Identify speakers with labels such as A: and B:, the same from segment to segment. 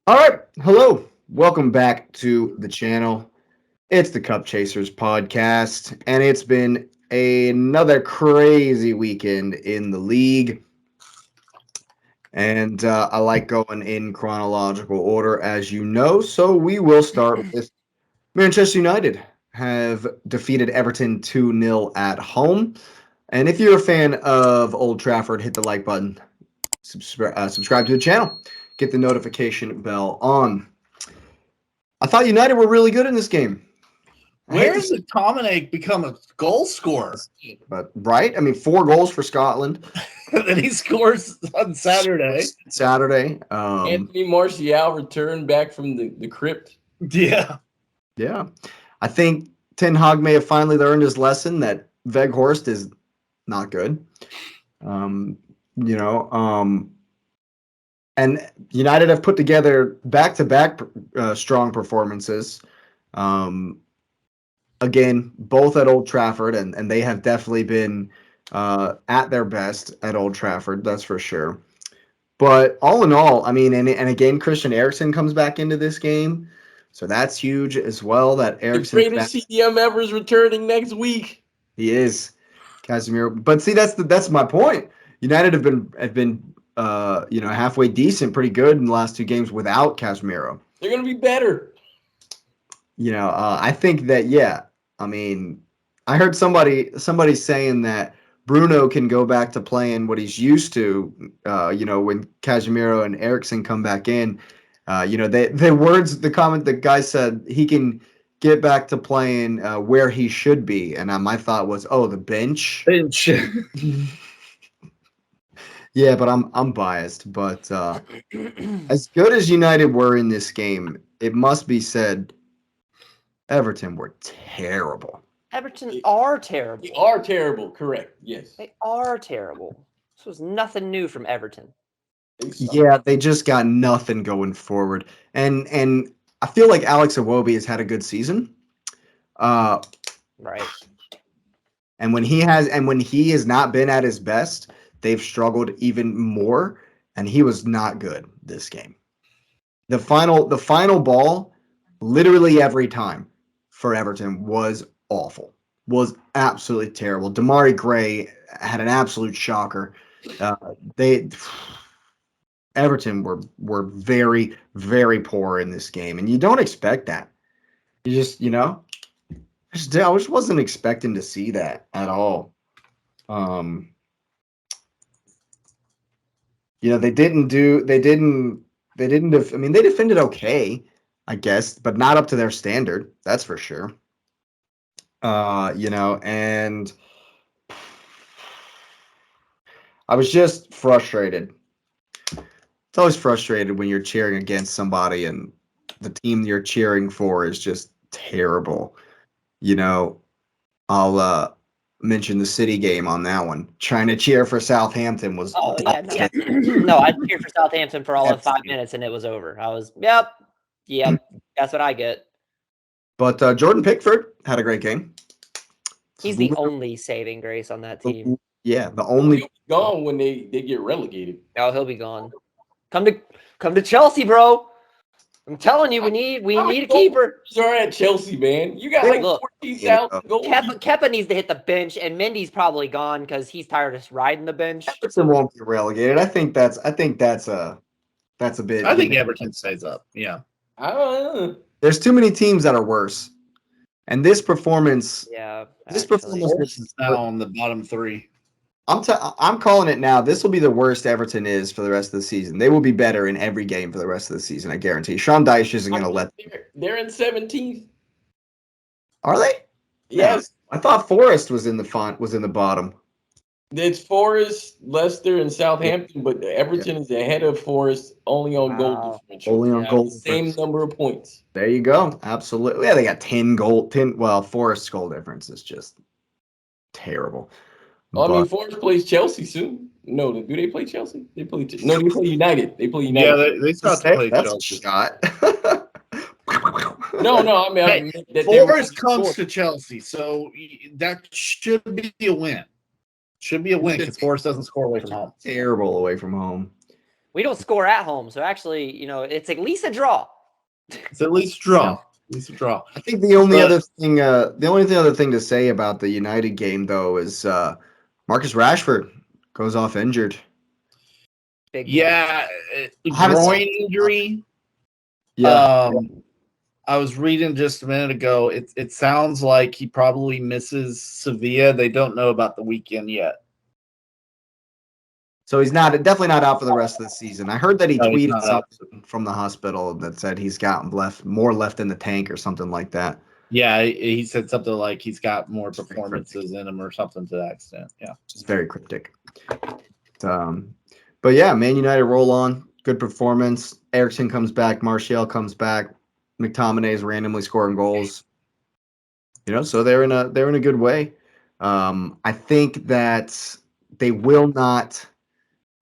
A: All right. Hello. Welcome back to the channel. It's the Cup Chasers podcast, and it's been another crazy weekend in the league. And I like going in chronological order, as you know. So we will start with Manchester United have defeated Everton 2-0 at home. And if you're a fan of Old Trafford, hit the like button, subscribe to the channel, get the notification bell on. I thought United were really good in this game.
B: Where has mctominay become a goal scorer?
A: But right, I mean, 4 goals for Scotland.
B: And he scores on Saturday.
C: Anthony Martial returned back from the crypt.
B: Yeah.
A: I think Ten Hag may have finally learned his lesson that Weghorst is not good. And United have put together back-to-back strong performances. Again, both at Old Trafford, and they have definitely been at their best at Old Trafford, that's for sure. But all in all, I mean, and again, Christian Eriksen comes back into this game, so that's huge as well. That Eriksen,
C: the greatest CDM ever, is returning next week.
A: He is, Casemiro. But see, that's my point. United have been halfway decent, pretty good in the last 2 games without Casemiro.
C: They're gonna be better.
A: I think that, yeah. I mean, I heard somebody saying that Bruno can go back to playing what he's used to, when Casemiro and Eriksen come back in. The comment the guy said, he can get back to playing where he should be. And my thought was, oh, the bench. Yeah, but I'm biased. But as good as United were in this game, it must be said, Everton were terrible.
D: Everton are terrible.
C: They are terrible, correct. Yes.
D: They are terrible. This was nothing new from Everton.
A: Yeah, they just got nothing going forward. And I feel like Alex Iwobi has had a good season.
D: Right.
A: And when he has not been at his best, they've struggled even more, and he was not good this game. The final ball, literally every time for Everton, was awful. Was absolutely terrible. Damari Gray had an absolute shocker. Everton were very, very poor in this game, and you don't expect that. You just, I just wasn't expecting to see that at all. They defended okay, I guess, but not up to their standard. That's for sure. And I was just frustrated. It's always frustrated when you're cheering against somebody and the team you're cheering for is just terrible. I'll mention the City game on that one. Trying to cheer for Southampton was.
D: Oh yeah, no, I cheered for Southampton for all of 5 minutes and it was over. I was, yep, that's what I get.
A: But Jordan Pickford had a great game.
D: He's the only saving grace on that team.
A: Yeah, the only.
C: He'll be gone when they get relegated.
D: Oh, he'll be gone. Come to Chelsea, bro. I'm telling you, we need a keeper.
C: Sorry, at Chelsea, man. You got like 14,000 goals.
D: Kepa needs to hit the bench, and Mendy's probably gone because he's tired of riding the bench.
A: Everton won't be relegated. I think that's a bit.
B: I think Everton stays up. Yeah.
C: I don't know.
A: There's too many teams that are worse, and this performance.
D: Yeah.
A: This performance
B: is now on the bottom 3.
A: I'm calling it now. This will be the worst Everton is for the rest of the season. They will be better in every game for the rest of the season, I guarantee. Sean Dyche isn't going to let them.
C: They're in 17th.
A: Are they?
C: Yes.
A: I thought Forest was in the bottom.
C: It's Forest, Leicester, and Southampton, but Everton is ahead of Forest only on goal differential.
A: Only on goal
C: same number of points.
A: There you go. Absolutely. Yeah, they got 10. Well, Forest's goal difference is just terrible.
C: Forest plays Chelsea soon. No, do they play Chelsea? They play United. They play United.
B: Yeah, they start to play Chelsea.
C: No.
B: Forest comes to Chelsea, so that should be a win. Should be a win because Forest doesn't score away from home.
A: Terrible away from home.
D: We don't score at home, so actually, it's at least a draw.
B: It's at least draw. At least a draw.
A: I think the only other thing to say about the United game though is Marcus Rashford goes off injured.
D: Big
B: Yeah,
A: haven't
B: groin
A: seen-
B: injury.
A: Yeah,
B: I was reading just a minute ago. It sounds like he probably misses Sevilla. They don't know about the weekend yet.
A: so he's definitely not out for the rest of the season. I heard that he
B: No, he's
A: tweeted
B: not out.
A: something from the hospital that said he's got more left in the tank or something like that.
B: Yeah, he said something like he's got more performances in him or something to that extent. Yeah,
A: It's very cryptic. But yeah, Man United roll on. Good performance. Eriksen comes back. Martial comes back. McTominay is randomly scoring goals. So they're in a good way. I think that they will not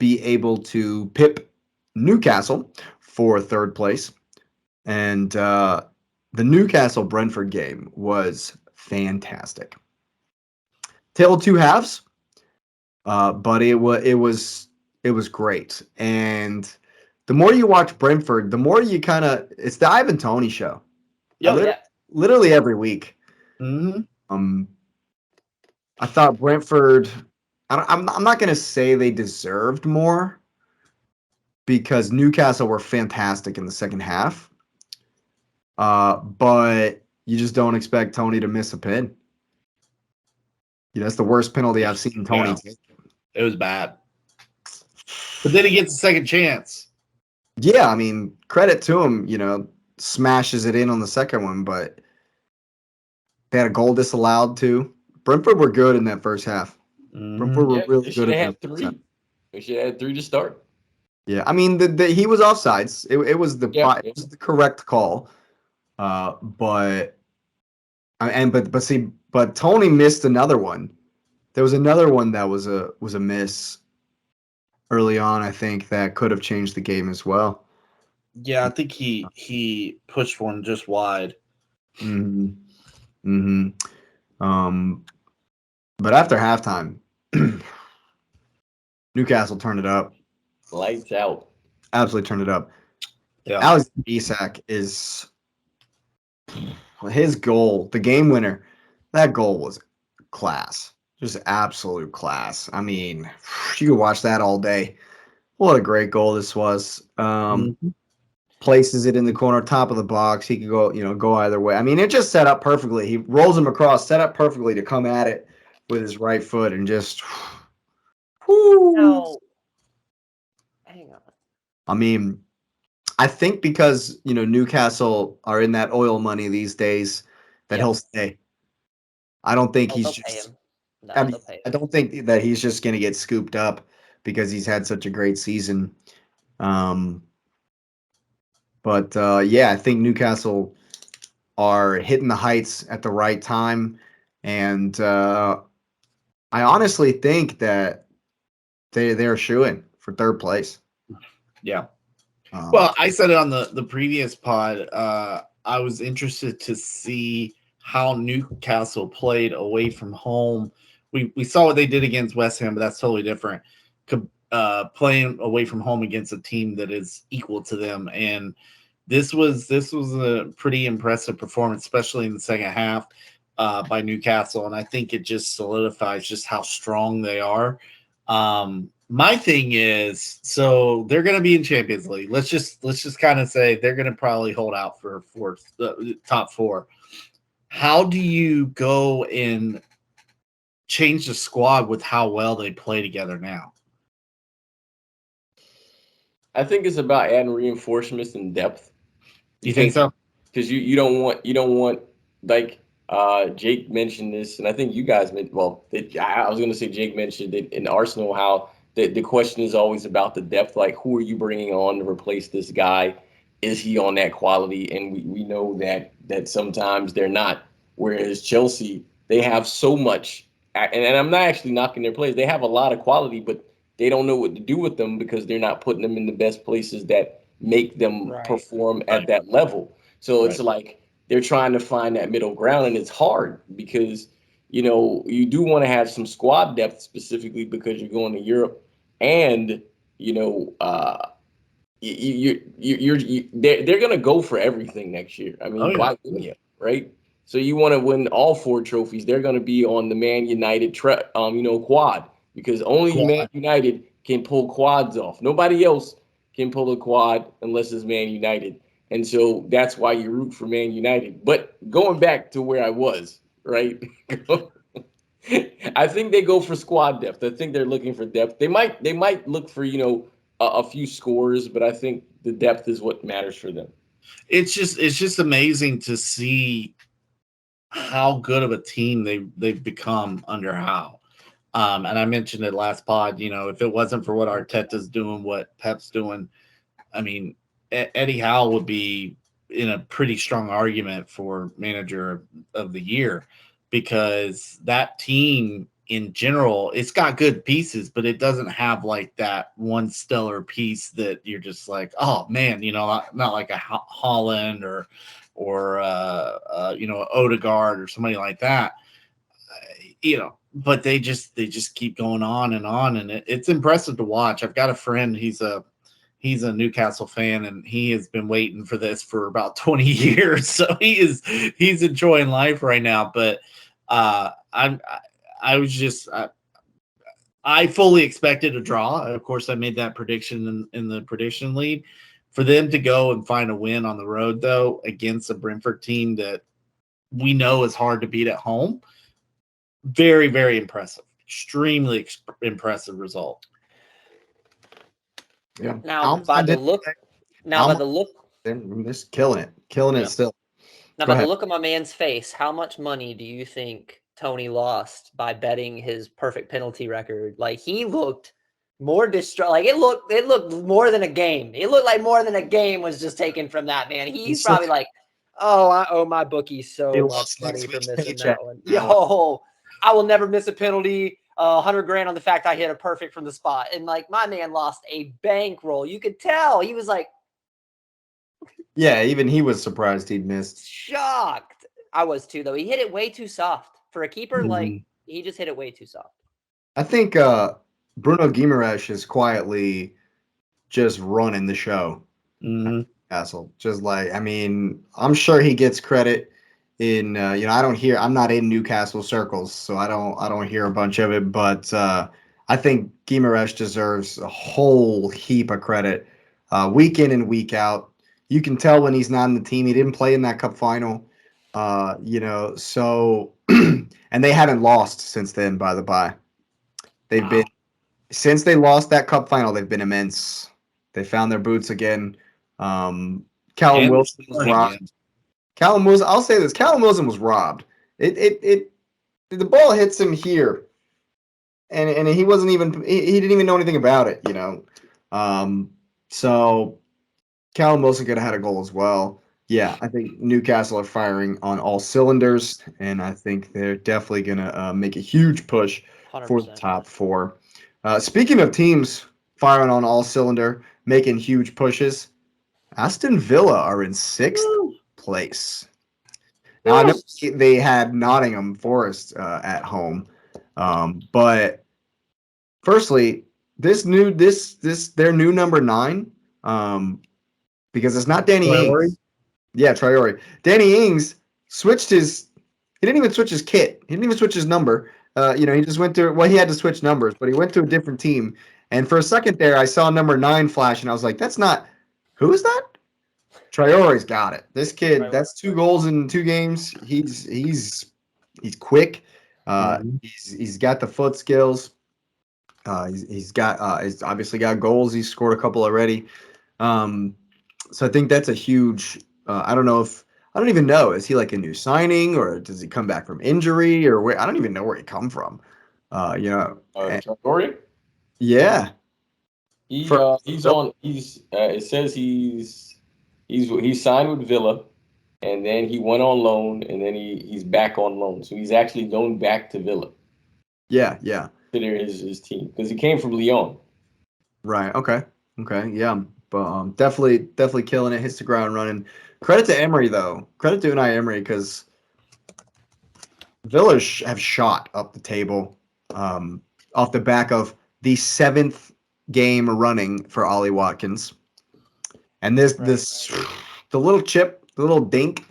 A: be able to pip Newcastle for third place. And the Newcastle Brentford game was fantastic. Tale of two halves, but it was great. And the more you watch Brentford, the more you it's the Ivan Toney show. Literally every week.
B: Mm-hmm.
A: I thought Brentford. I'm not going to say they deserved more because Newcastle were fantastic in the second half. But you just don't expect Toney to miss a pin. That's the worst penalty I've seen Toney take.
B: It was bad. But then he gets a second chance.
A: Yeah, I mean, credit to him, smashes it in on the second one, but they had a goal disallowed too. Brentford were good in that first half. Brentford were really good at that.
C: They should have had 3 to start.
A: Yeah, I mean, he was offsides. It was the correct call. But Toney missed another one. There was another one that was a miss early on, I think, that could have changed the game as well.
B: Yeah, I think he pushed one just wide.
A: But after halftime, Newcastle turned it up.
C: Lights out.
A: Absolutely turned it up.
B: Yeah.
A: Isak is his goal, the game winner. That goal was class. Just absolute class. I mean, you could watch that all day. What a great goal this was. Places it in the corner, top of the box. He could go either way. I mean, it just set up perfectly. He rolls him across, set up perfectly to come at it with his right foot and just.
D: No. Hang on.
A: I mean, I think because Newcastle are in that oil money these days that he'll stay. I don't think he's just. I don't think that he's just going to get scooped up because he's had such a great season. But I think Newcastle are hitting the heights at the right time, and I honestly think that they're shooing for third place.
B: Yeah. Well, I said it on the previous pod. I was interested to see how Newcastle played away from home. We saw what they did against West Ham, but that's totally different. Playing away from home against a team that is equal to them, and this was a pretty impressive performance, especially in the second half by Newcastle, and I think it just solidifies just how strong they are. My thing is, so they're going to be in Champions League. Let's just kind of say they're going to probably hold out for top 4. How do you go and change the squad with how well they play together now?
C: I think it's about adding reinforcements and depth.
B: You think so?
C: Because you don't want like Jake mentioned this, and I think you guys meant. Well, I was going to say Jake mentioned it in Arsenal how the question is always about the depth. Like, who are you bringing on to replace this guy? Is he on that quality? And we know that sometimes they're not. Whereas Chelsea, they have so much, and I'm not actually knocking their players. They have a lot of quality, but they don't know what to do with them because they're not putting them in the best places that make them perform at that level. So it's like they're trying to find that middle ground, and it's hard because you do want to have some squad depth specifically because you're going to Europe, and they're going to go for everything next year. I mean, why wouldn't you, right? So you want to win all 4 trophies. They're going to be on the Man United quad, because only Man United can pull quads off. Nobody else can pull a quad unless it's Man United. And so that's why you root for Man United. But going back to where I was, right? I think they go for squad depth. I think they're looking for depth. They might look for, a few scores, but I think the depth is what matters for them.
B: It's just amazing to see how good of a team they've become under Howe. And I mentioned it last pod, if it wasn't for what Arteta's doing, what Pep's doing, I mean, Eddie Howe would be in a pretty strong argument for manager of the year, because that team in general, it's got good pieces, but it doesn't have like that one stellar piece that you're just like, oh man, not like a Holland or Odegaard or somebody like that, but they just keep going on, and it's impressive to watch. I've got a friend, he's a Newcastle fan, and he has been waiting for this for about 20 years. So he's enjoying life right now. But I fully expected a draw. Of course, I made that prediction in the prediction league. For them to go and find a win on the road, though, against a Brentford team that we know is hard to beat at home, very, very impressive. Extremely impressive result.
A: Yeah.
D: Now, by the look,
A: they're just killing it still.
D: Now, by the look of my man's face, how much money do you think Toney lost by betting his perfect penalty record? Like, he looked more distraught. Like, it looked more than a game. It looked like more than a game was just taken from that man. He's probably like, oh, I owe my bookie so much money for missing that one. Yo, I will never miss a penalty. $100,000 on the fact I hit a perfect from the spot. And like, my man lost a bankroll. You could tell he was like,
A: yeah, even he was surprised he'd missed.
D: Shocked. I was too, though. He hit it way too soft for a keeper. Like, he just hit it way too soft.
A: I think Bruno Guimaraes is quietly just running the show. Castle, just like, I mean, I'm sure he gets credit in I'm not in Newcastle circles, so I don't hear a bunch of it, but I think Guimaraes deserves a whole heap of credit week in and week out. You can tell when he's not in the team. He didn't play in that cup final, so and they haven't lost since then, by the by. They've been, since they lost that cup final, they've been immense. They found their boots again. Callum Wilson was robbed. I'll say this: Callum Wilson was robbed. The ball hits him here, and he wasn't even he didn't even know anything about it, So Callum Wilson could have had a goal as well. Yeah, I think Newcastle are firing on all cylinders, and I think they're definitely gonna make a huge push 100%. For the top 4. Speaking of teams firing on all cylinder, making huge pushes, Aston Villa are in 6th place. Now, I know they had Nottingham Forest at home, but firstly, their new number 9, because it's not Danny Ings. Yeah, Traore. Danny Ings switched he didn't even switch his kit. He didn't even switch his number. He just went to, he had to switch numbers, but he went to a different team. And for a second there, I saw number 9 flash, and I was like, that's not, who is that? Traore's got it. This kid, that's 2 goals in 2 games. He's quick. He's got the foot skills. He's obviously got goals. He's scored a couple already. So I think that's a huge. I don't even know. Is he like a new signing, or does he come back from injury, or where? I don't even know where he come from.
C: Traore?
A: Yeah.
C: It says he's signed with Villa, and then he went on loan, and then he's back on loan. So he's actually going back to Villa.
A: Yeah.
C: Consider his team, because he came from Lyon.
A: Right. Okay. Yeah. But definitely killing it. Hits the ground running. Credit to Emery, though. Credit to Unai Emery, because Villa have shot up the table off the back of the 7th game running for Ollie Watkins. And the little chip, the little dink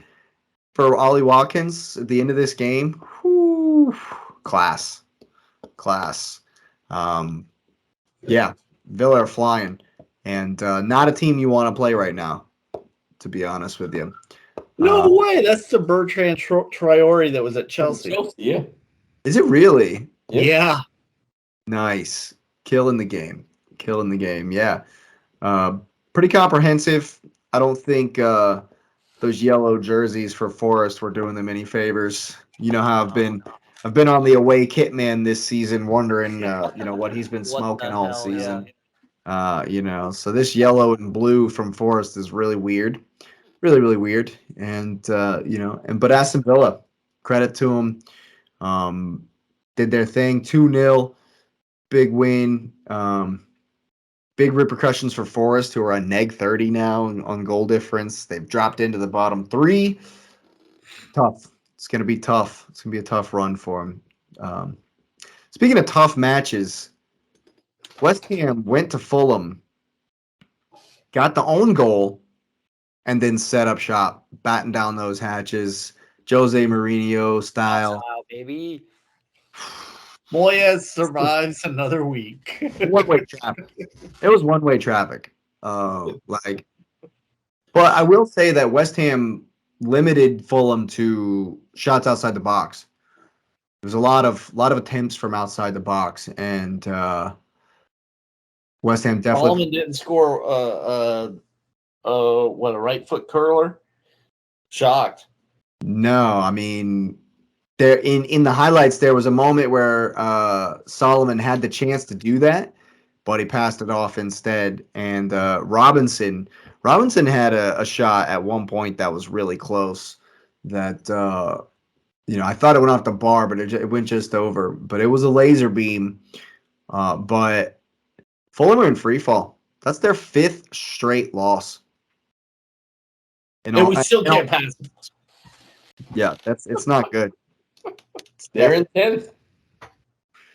A: for Ollie Watkins at the end of this game, whew, class. Yeah, Villa are flying, and not a team you want to play right now, to be honest with you.
B: No way. That's the Bertrand Traore that was at Chelsea.
C: Yeah.
A: Is it really?
B: Yeah.
A: Nice. Killing the game. Yeah. Pretty comprehensive. I don't think those yellow jerseys for Forest were doing them any favors. You know how I've been on the away kit man this season, wondering what he's been smoking all season. So this yellow and blue from Forest is really weird. Really weird. And but Aston Villa, credit to them. Did their thing, 2-0, big win. Big repercussions for Forest, who are a -30 now on goal difference. They've dropped into the bottom 3. Tough. It's going to be tough. It's going to be a tough run for them. Speaking of tough matches, West Ham went to Fulham, got the own goal, and then set up shop, batten down those hatches, Jose Mourinho style.
D: Wow, baby.
B: Moyes survives another week.
A: One-way traffic. It was one-way traffic. But I will say that West Ham limited Fulham to shots outside the box. There was a lot of attempts from outside the box, and West Ham definitely.
B: Solomon didn't score a right foot curler. Shocked.
A: No, I mean, there in the highlights there was a moment where Solomon had the chance to do that, but he passed it off instead. And Robinson had a shot at one point that was really close. That I thought it went off the bar, but it went just over. But it was a laser beam. But Fulham are in free fall. That's their 5th straight loss.
B: And we still can't pass.
A: Yeah, it's not good.
C: They're in 10th.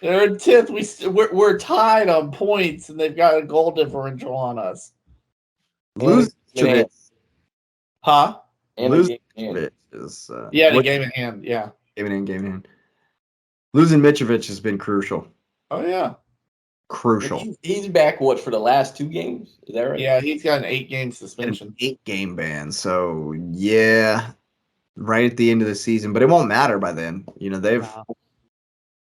B: They're in 10th. We're tied on points, and they've got a goal differential on us.
A: Lose it.
B: Huh?
C: And
A: Lose
C: the game
A: it is
B: the game in hand. Yeah.
A: Game in hand. Losing Mitrovic has been crucial.
B: Oh yeah.
A: Crucial.
C: He's back. What, for the last 2 games? Is that right?
B: Yeah, he's got an 8-game suspension.
A: 8-game ban. So yeah, right at the end of the season, but it won't matter by then.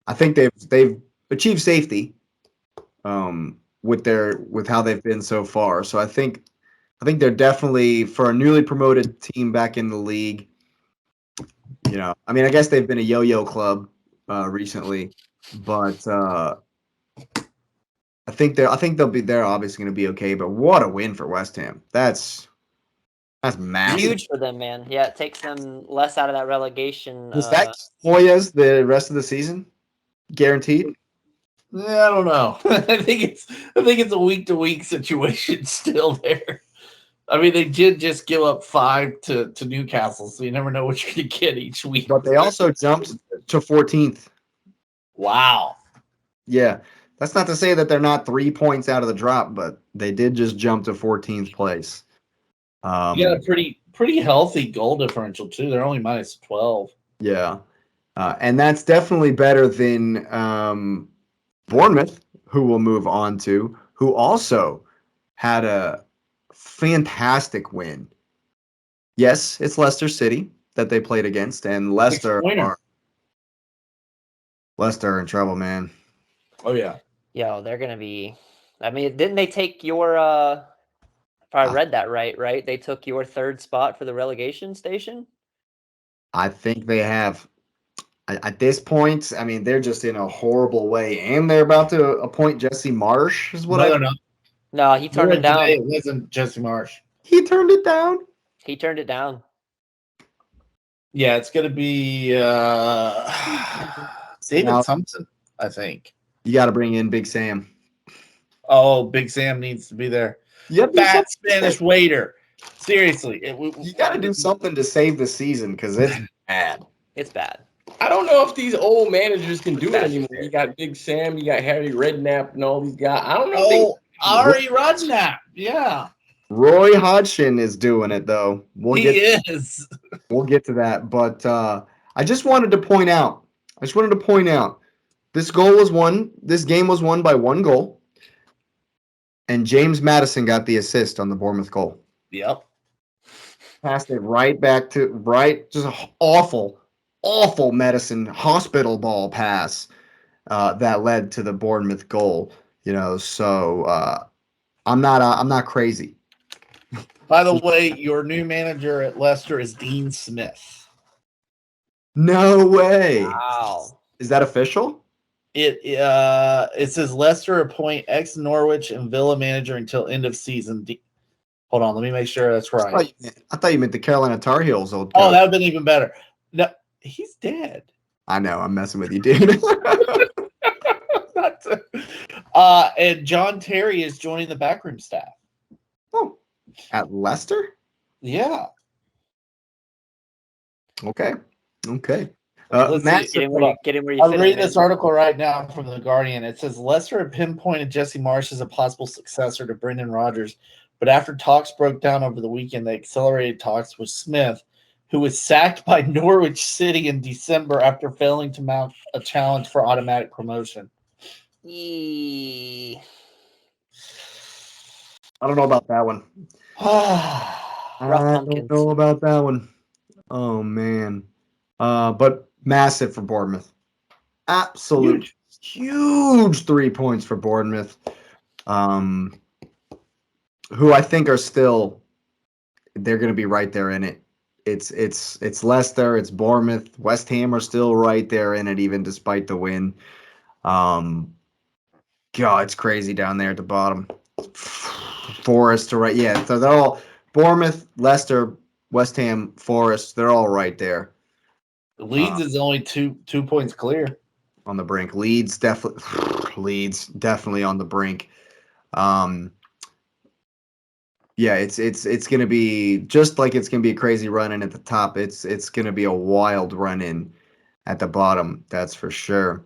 A: I think they've achieved safety with how they've been so far. So I think they're definitely, for a newly promoted team back in the league. I mean, I guess they've been a yo-yo club recently, but I think they're obviously going to be okay. But what a win for West Ham! That's massive.
D: Huge for them, man. Yeah, it takes them less out of that relegation.
A: Is that Moyes the rest of the season? Guaranteed?
B: Yeah, I don't know. I think it's a week-to-week situation still there. I mean, they did just give up 5 to Newcastle, so you never know what you're going to get each week.
A: But they also jumped to 14th.
B: Wow.
A: Yeah. That's not to say that they're not 3 points out of the drop, but they did just jump to 14th place.
B: You got a pretty healthy goal differential, too. They're only -12.
A: Yeah. And that's definitely better than Bournemouth, who we'll move on to, who also had a fantastic win. Yes, it's Leicester City that they played against, and Leicester are in trouble, man.
B: Oh, yeah.
D: Yo, they're going to be... I mean, didn't they take your... if I read that right? They took your 3rd spot for the relegation station? I
A: think they have. At this point, I mean, they're just in a horrible way, and they're about to appoint Jesse Marsh, is what
B: No.
D: No, he turned it down.
B: It wasn't Jesse Marsh.
A: He turned it down?
D: He turned it down.
B: Yeah, it's going to be David Thompson, I think.
A: You got to bring in Big Sam.
B: Oh, Big Sam needs to be there. Fat Spanish waiter. Seriously.
A: You got to do something to save the season because it's bad.
D: It's bad.
C: I don't know if these old managers can do it anymore. You got Big Sam, you got Harry Redknapp, and all these guys. I don't know.
B: Ari Redknapp. Yeah.
A: Roy Hodgson is doing it though. We'll
B: He
A: get
B: is.
A: we'll get to that, but I just wanted to point out. This game was won by 1 goal, and James Madison got the assist on the Bournemouth goal.
B: Yep.
A: Passed it right back to just an awful Madison hospital ball pass that led to the Bournemouth goal. So I'm not crazy.
B: By the way, your new manager at Leicester is Dean Smith.
A: No way.
D: Wow.
A: Is that official?
B: It says Leicester appoint ex Norwich and Villa manager until end of season. Hold on, let me make sure that's right.
A: I thought you meant the Carolina Tar Heels old coach.
B: Oh, that would have been even better. No, he's dead.
A: I know. I'm messing with you, dude.
B: And John Terry is joining the backroom staff.
A: Oh, at Leicester?
B: Yeah.
A: Okay.
B: Let's see.
D: Get him where you
B: I'm
D: fit
B: reading
D: in,
B: this
D: man.
B: article right now from The Guardian. It says Leicester had pinpointed Jesse Marsh as a possible successor to Brendan Rodgers, but after talks broke down over the weekend, they accelerated talks with Smith, who was sacked by Norwich City in December after failing to mount a challenge for automatic promotion.
D: Yee.
A: I don't know about that one.
D: Rough pumpkins.
A: Don't know about that one. Oh man. But massive for Bournemouth. Absolute huge 3 points for Bournemouth. Who I think are still they're going to be right there in it. It's Leicester, it's Bournemouth, West Ham are still right there in it even despite the win. God, it's crazy down there at the bottom. Forest to right, yeah. So they're all Bournemouth, Leicester, West Ham, Forest. They're all right there.
B: Leeds is only two points clear
A: on the brink. Leeds definitely on the brink. Yeah, it's gonna be just like it's gonna be a crazy run in at the top. It's gonna be a wild run in at the bottom. That's for sure.